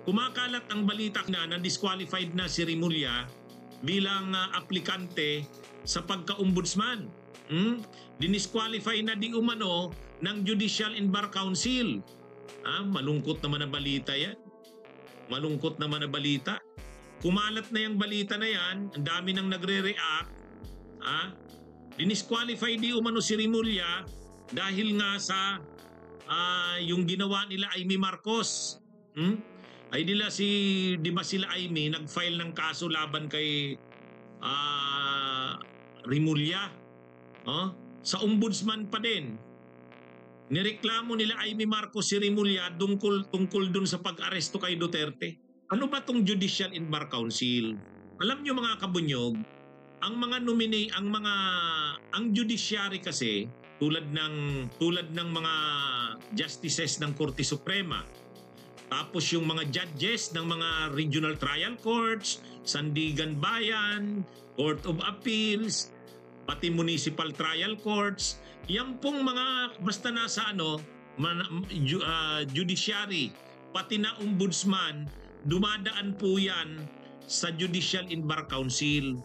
kumakalat ang balita na disqualified na si Remulla bilang aplikante sa pagka-ombudsman. Dinisqualify na di umano ng Judicial and Bar Council. Malungkot naman na balita yan. Malungkot naman na balita. Kumalat na yung balita na yan, ang dami nang nagre-react. Dinisqualify di umano si Remulla dahil nga sa yung ginawa nila Amy Marcos. Ay di ba sila Amy nag-file ng kaso laban kay Remulla? Sa ombudsman pa din. Nireklamo nila Amy Marcos si Remulla tungkol dun sa pag-aresto kay Duterte. Ano ba tong Judicial and Bar Council? Alam nyo mga kabunyog, ang mga nominee, ang judiciary kasi tulad ng mga justices ng Korte Suprema, tapos yung mga judges ng mga regional trial courts, Sandigan Bayan, Court of Appeals, pati municipal trial courts, yan pong mga basta nasa judiciary, pati na ombudsman, dumadaan po yan sa Judicial and Bar Council.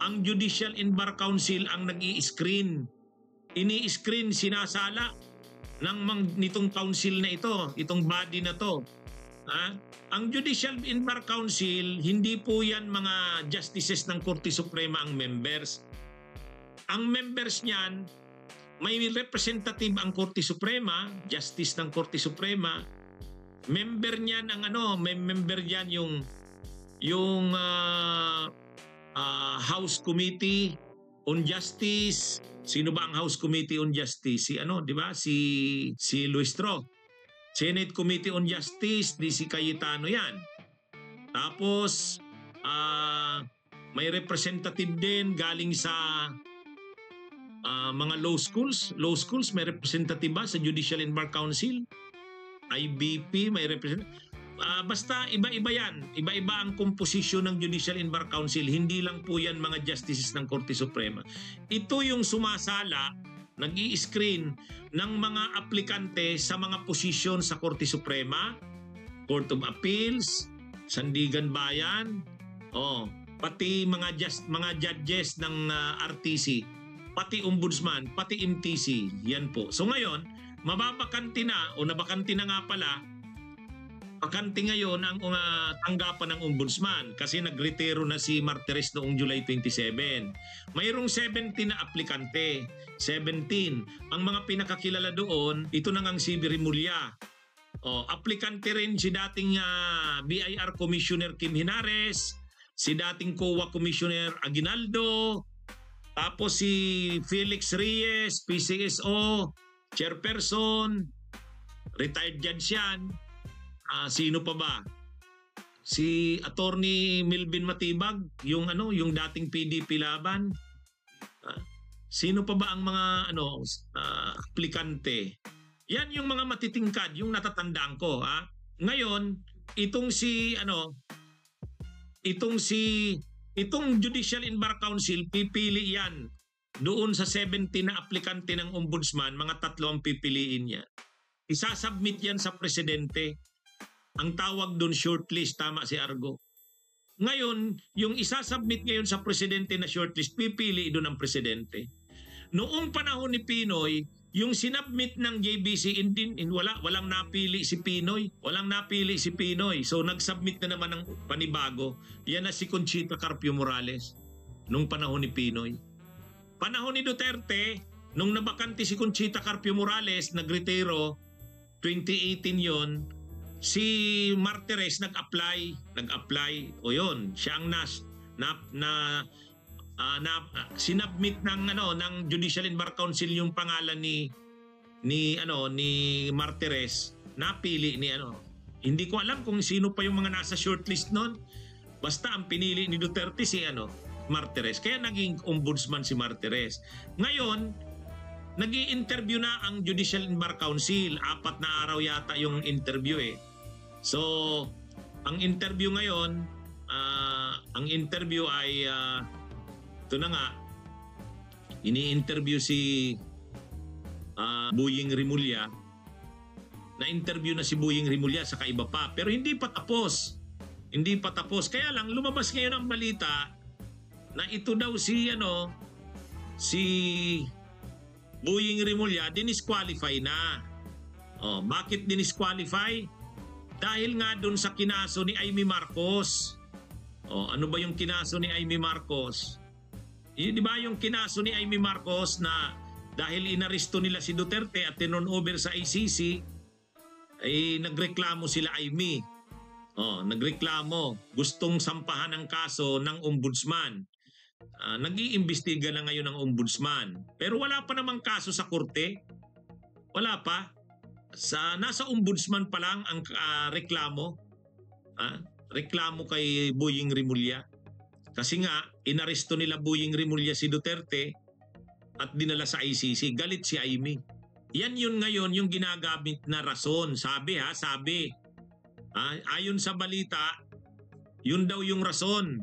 Ang Judicial and Bar Council ang nag-i-screen. Ini-screen, sinasala nitong council na ito, itong body na to. Ang Judicial and Bar Council, hindi po yan mga justices ng Korte Suprema ang members. Ang members niyan, may representative ang Korte Suprema, justice ng Korte Suprema. Member niyan may member diyan yung House Committee on Justice. Sino ba ang House Committee on Justice? Di ba? Si Luistro. Senate Committee on Justice, si Cayetano yan. Tapos may representative din galing sa mga law schools. Law schools may representative ba sa Judicial and Bar Council? IBP may representative. Basta iba-iba yan. Iba-iba ang komposisyon ng Judicial and Bar Council. Hindi lang po yan mga justices ng Korte Suprema. Ito yung sumasala, nag-i-screen ng mga aplikante sa mga posisyon sa Korte Suprema, Court of Appeals, Sandigan Bayan, pati mga judges ng RTC, pati ombudsman, pati MTC. Yan po. So ngayon, mababakanti na o nabakanti na nga pala, bakante ngayon ang tanggapan ng ombudsman kasi nagretiro na si Martires noong July 27. Mayroong 17 na aplikante. 17. Ang mga pinakakilala doon, ito na ngang si Remulla. Aplikante rin si dating BIR Commissioner Kim Henares, si dating COA Commissioner Aguinaldo, tapos si Felix Reyes, PCSO, Chairperson, retired judge yan. Sino pa ba? Si Attorney Milvin Matibag, yung dating PDP laban. Sino pa ba ang mga aplikante? Yan yung mga matitingkad, yung natatandaan ko, Ngayon, itong Judicial and Bar Council, pipili yan. Doon sa 17 na aplikante ng ombudsman, mga 3 ang pipiliin niya. Isasubmit yan sa presidente. Ang tawag doon shortlist, tama si Argo. Ngayon, yung isasubmit ngayon sa presidente na shortlist, pipili doon ang presidente. Noong panahon ni Pinoy, yung sinubmit ng JBC, walang napili si Pinoy. Walang napili si Pinoy. So nagsubmit na naman ng panibago. Yan na si Conchita Carpio Morales. Nung panahon ni Pinoy. Panahon ni Duterte, nung nabakante si Conchita Carpio Morales, nagretiro, 2018 yon. Si Martires nag-apply o yun, siya ang sinubmit ng Judicial and Bar Council yung pangalan ni Martires, napili ni Hindi ko alam kung sino pa yung mga nasa shortlist noon. Basta ang pinili ni Duterte si Martires. Kaya naging ombudsman si Martires. Ngayon, nag-i-interview na ang Judicial and Bar Council. 4 na araw yata yung interview So, ang interview ngayon, ay ito na nga, ini-interview si Boying Remulla. Na-interview na si Boying Rimulya sa iba pa. Pero hindi pa tapos. Hindi pa tapos. Kaya lang, lumabas ngayon ang balita na ito daw si Boying Rimulya, dinisqualify na. Bakit dinisqualify? Dahil nga dun sa kinaso ni Amy Marcos. Ano ba yung kinaso ni Amy Marcos? Di ba yung kinaso ni Amy Marcos na dahil inaresto nila si Duterte at turn over sa ICC, ay nagreklamo sila Amy. Nagreklamo. Gustong sampahan ang kaso ng ombudsman. Nag-iimbestiga na ngayon ng ombudsman. Pero wala pa namang kaso sa korte. Wala pa. Nasa ombudsman pa lang ang reklamo. Reklamo kay Boying Rimulya. Kasi nga, inaresto nila Boying Rimulya si Duterte at dinala sa ICC. Galit si Amy. Yan yun ngayon yung ginagamit na rason. Sabi. Ayon sa balita, yun daw yung rason.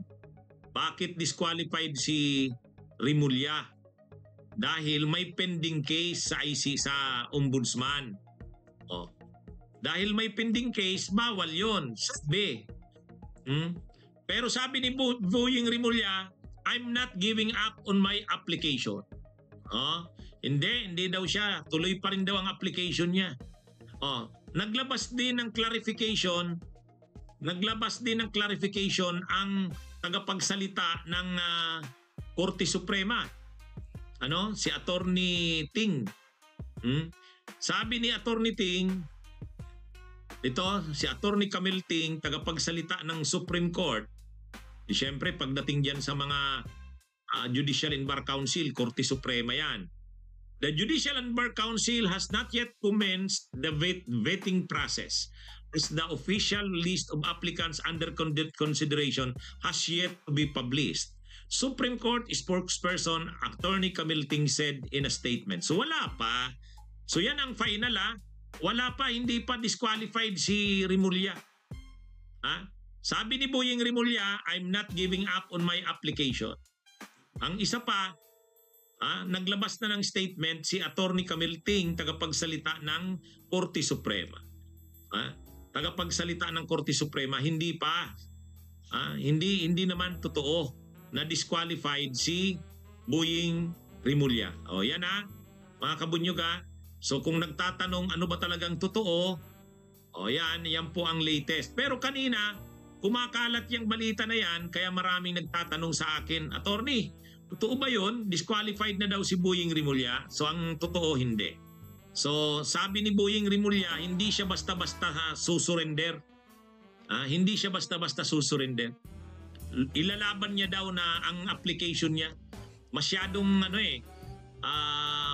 Bakit disqualified si Rimulya? Dahil may pending case sa ICC sa ombudsman. Dahil may pending case, bawal yun. Sabi. Pero sabi ni Boying Rimulya, I'm not giving up on my application. Hindi daw siya. Tuloy pa rin daw ang application niya. Naglabas din ng clarification ang tagapagsalita ng Korte Suprema. Si Attorney Ting. Sabi ni Attorney Ting, si Attorney Camille Ting, tagapagsalita ng Supreme Court. Siyempre, pagdating diyan sa mga Judicial and Bar Council, Korte Suprema yan. The Judicial and Bar Council has not yet commenced the vetting process, as the official list of applicants under consideration has yet to be published. Supreme Court spokesperson Attorney Camille Ting said in a statement. So wala pa. So yan ang final. Wala pa, hindi pa disqualified si Rimulya. Sabi ni Boying Rimulya, I'm not giving up on my application. Ang isa pa, naglabas na ng statement si Attorney Camille Ting, tagapagsalita ng Korte Suprema. Tagapagsalita ng Korte Suprema, hindi pa. Hindi naman totoo na disqualified si Boying Rimulya. Yan mga kabunyog. So kung nagtatanong ano ba talagang totoo, yan po ang latest. Pero kanina, kumakalat yung balita na yan, kaya maraming nagtatanong sa akin, Attorney, totoo ba yun? Disqualified na daw si Boying Rimulya? So ang totoo, hindi. So sabi ni Boying Rimulya, hindi siya basta-basta susurrender. Hindi siya basta-basta susurrender. Ilalaban niya daw na ang application niya.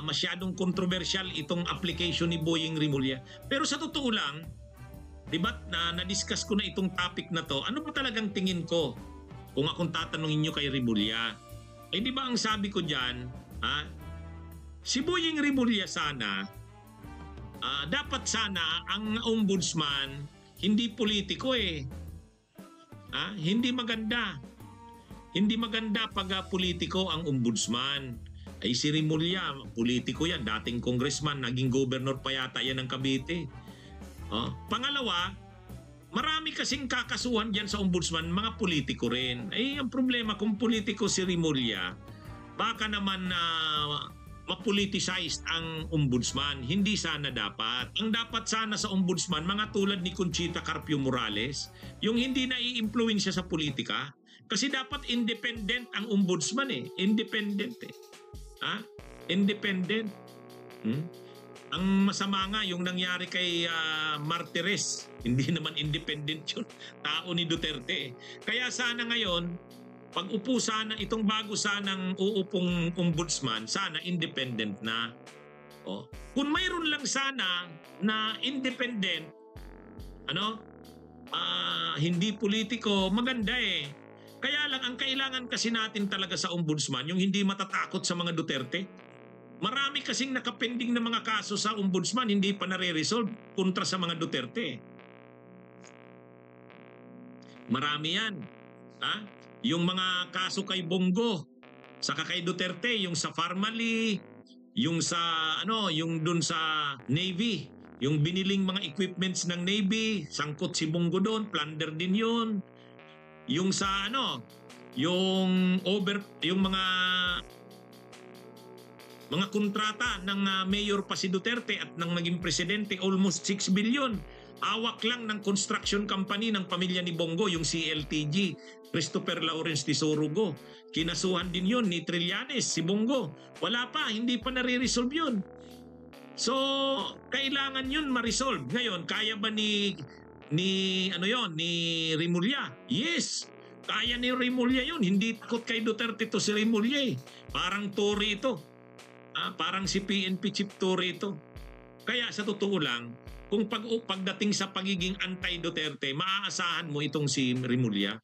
Masyadong controversial itong application ni Boying Rimulya. Pero sa totoo lang, diba na-discuss ko na itong topic na to, ano ba talagang tingin ko kung akong tatanungin nyo kay Rimulya? Di ba ang sabi ko dyan, si Boying Rimulya sana, dapat sana ang ombudsman hindi politiko Hindi maganda. Hindi maganda pag politiko ang ombudsman. Ay si Rimulya, politiko yan, dating congressman, naging governor pa yata yan ng Cavite. Pangalawa, marami kasing kakasuhan dyan sa ombudsman, mga politiko rin. Ang problema kung politiko si Rimulya, baka naman mapoliticized ang ombudsman. Hindi sana dapat. Ang dapat sana sa ombudsman, mga tulad ni Conchita Carpio Morales, yung hindi na i-impluwensya sa politika. Kasi dapat independent ang ombudsman Independent Independent. Ang masama nga yung nangyari kay Martires, hindi naman independent yun. Tao ni Duterte. Kaya sana ngayon, pag upo sana itong bago sanang uupong ombudsman, sana independent na. Kung mayroon lang sana na independent, hindi politiko, maganda Kaya lang ang kailangan kasi natin talaga sa ombudsman, yung hindi matatakot sa mga Duterte. Marami kasing nakapending na mga kaso sa ombudsman, hindi pa nare-resolve kontra sa mga Duterte. Marami yan. Yung mga kaso kay Bongo, saka kay Duterte, yung sa Farmally, yung sa yung dun sa Navy, Yung biniling mga equipments ng Navy, sangkot si Bongo doon, plunder din yun. Yung sa ano, yung mga kontrata ng mayor pa si Duterte at ng naging presidente, almost 6 billion. Awak lang ng construction company ng pamilya ni Bongo, yung CLTG, Christopher Lawrence de Sorugo. Kinasuhan din yun ni Trillanes, si Bongo. Wala pa, hindi pa nare-resolve yun. So, kailangan yun ma-resolve. Ngayon, kaya ba ni Rimulya? Yes, kaya ni Rimulya yun. Hindi takot kay Duterte to si Rimulya eh. Parang Tory ito. Parang si PNP Chief Tory ito. Kaya sa totoo lang, kung pagdating sa pagiging anti-Duterte, maaasahan mo itong si Rimulya.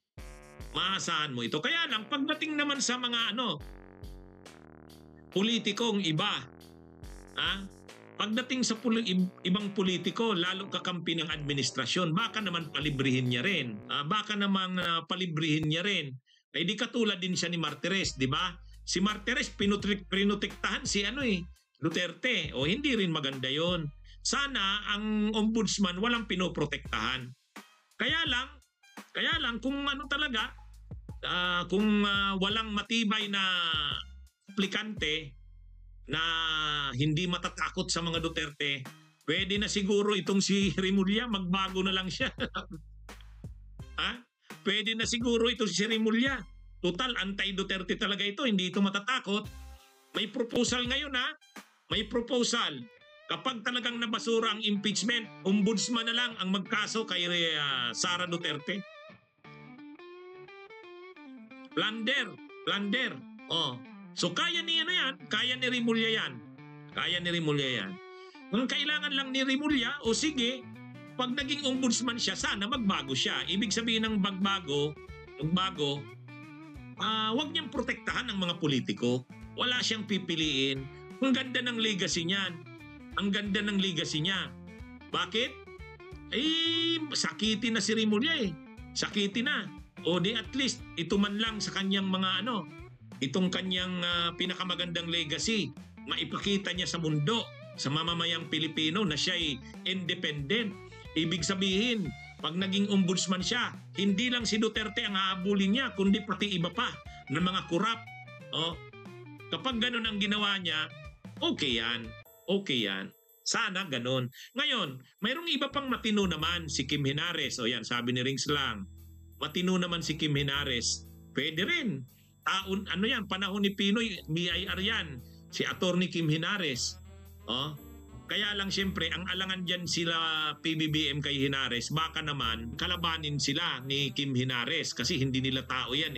Maaasahan mo ito. Kaya lang, pagdating naman sa mga politikong iba, pagdating sa ibang politiko, lalo kakampi ng administrasyon, baka naman palibrihin niya rin. Palibrihin niya rin. Eh di katulad din siya ni Martires, di ba? Si Martires pinutektahan si Duterte. O hindi rin maganda yon. Sana ang ombudsman walang pinoprotektahan. Kaya lang kung kung walang matibay na aplikante na hindi matatakot sa mga Duterte, pwede na siguro itong si Rimulya, magbago na lang siya. Pwede na siguro itong si Rimulya. Total, anti-Duterte talaga ito, hindi ito matatakot. May proposal ngayon may proposal. Kapag talagang nabasura ang impeachment, ombudsman na lang ang magkaso kay Sara Duterte. Plunder. So kaya ni kaya ni Rimulya yan. Ang kailangan lang ni Rimulya, sige, pag naging ombudsman siya, sana magbago siya. Ibig sabihin ng magbago, wag niyang protektahan ng mga politiko. Wala siyang pipiliin. Ang ganda ng legacy niyan. Bakit? Sakitin na si Rimulya Sakitin na. O di at least, ito man lang sa kanyang mga itong kanyang pinakamagandang legacy, maipakita niya sa mundo, sa mamamayang Pilipino na siya ay independent. Ibig sabihin, pag naging ombudsman siya, hindi lang si Duterte ang hahabulin niya, kundi pati iba pa ng mga kurap. Kapag ganun ang ginawa niya, okay yan. Sana ganun. Ngayon, mayroong iba pang matino naman, si Kim Henares. Yan, sabi ni Rings lang. Matino naman si Kim Henares. Pwede rin. Panahon ni Pinoy, BIR yan. Si Attorney Kim Henares. Kaya lang siyempre, ang alangan dyan sila PBBM kay Henares, baka naman kalabanin sila ni Kim Henares kasi hindi nila tao yan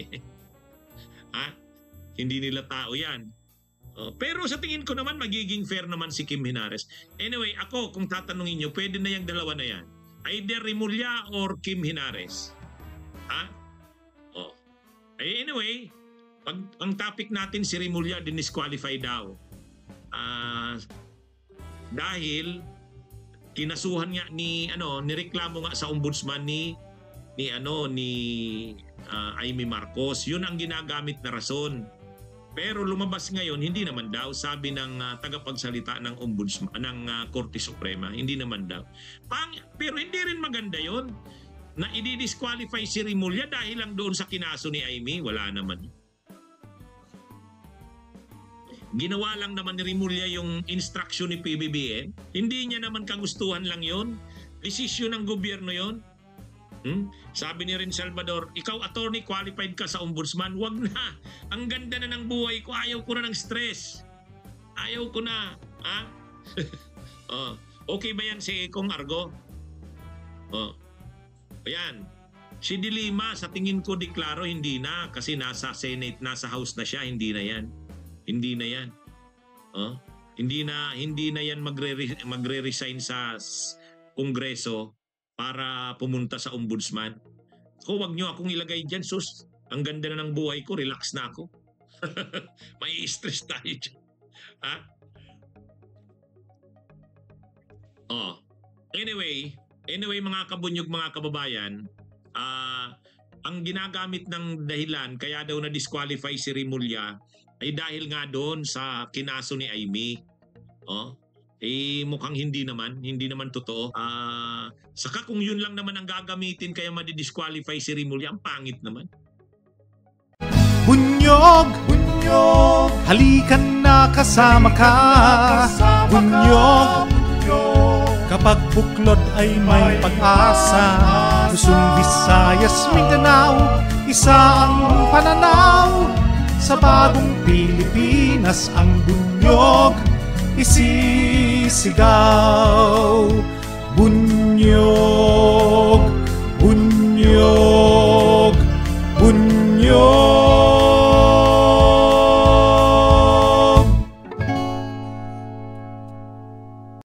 Hindi nila tao yan. Pero sa tingin ko naman, magiging fair naman si Kim Henares. Anyway, ako, kung tatanungin nyo, pwede na yung dalawa na yan. Either Rimulya or Kim Henares. Anyway, ang topic natin si Rimulya dinisqualify daw. Dahil kinasuhan nga nireklamo nga sa ombudsman ni Amy Marcos. Yun ang ginagamit na rason. Pero lumabas ngayon, hindi naman daw, sabi ng tagapagsalita ng ombudsman ng Korte Suprema, hindi naman daw. Pero hindi rin maganda yon na i-disqualify si Rimulya dahil lang doon sa kinaso ni Amy. Wala naman. Ginawa lang naman ni Rimulya yung instruction ni PBBM. Hindi niya naman kagustuhan lang yon. Desisyon ng gobyerno yon. Sabi ni Ren Salvador, ikaw attorney, qualified ka sa ombudsman. Wag na. Ang ganda na ng buhay ko. Ayaw ko na ng stress. Ayaw ko na. Okay ba yan si Kong Argo? Ayan. Si De Lima, sa tingin ko deklaro, hindi na. Kasi nasa Senate, nasa House na siya. Hindi na yan. Hindi na yan magre-resign sa Kongreso para pumunta sa ombudsman. Wag nyo akong ilagay dyan, sus. Ang ganda na ng buhay ko, relax na ako. May stress tayo dyan. Anyway, mga kabunyog, mga kababayan, ang ginagamit ng dahilan kaya daw na-disqualify si Rimulya ay dahil nga doon sa kinaso ni Amy. mukhang hindi naman totoo. Saka kung yun lang naman ang gagamitin kaya madi-disqualify si Rimulya, ang pangit naman. Bunyog, bunyog, halikan na kasama ka. Bunyog, kapag buklod ay may pag-asa. Luzon, Visayas, Mindanao, isa ang pananaw. Sa bagong Pilipinas ang bunyog isisigaw. Bunyog.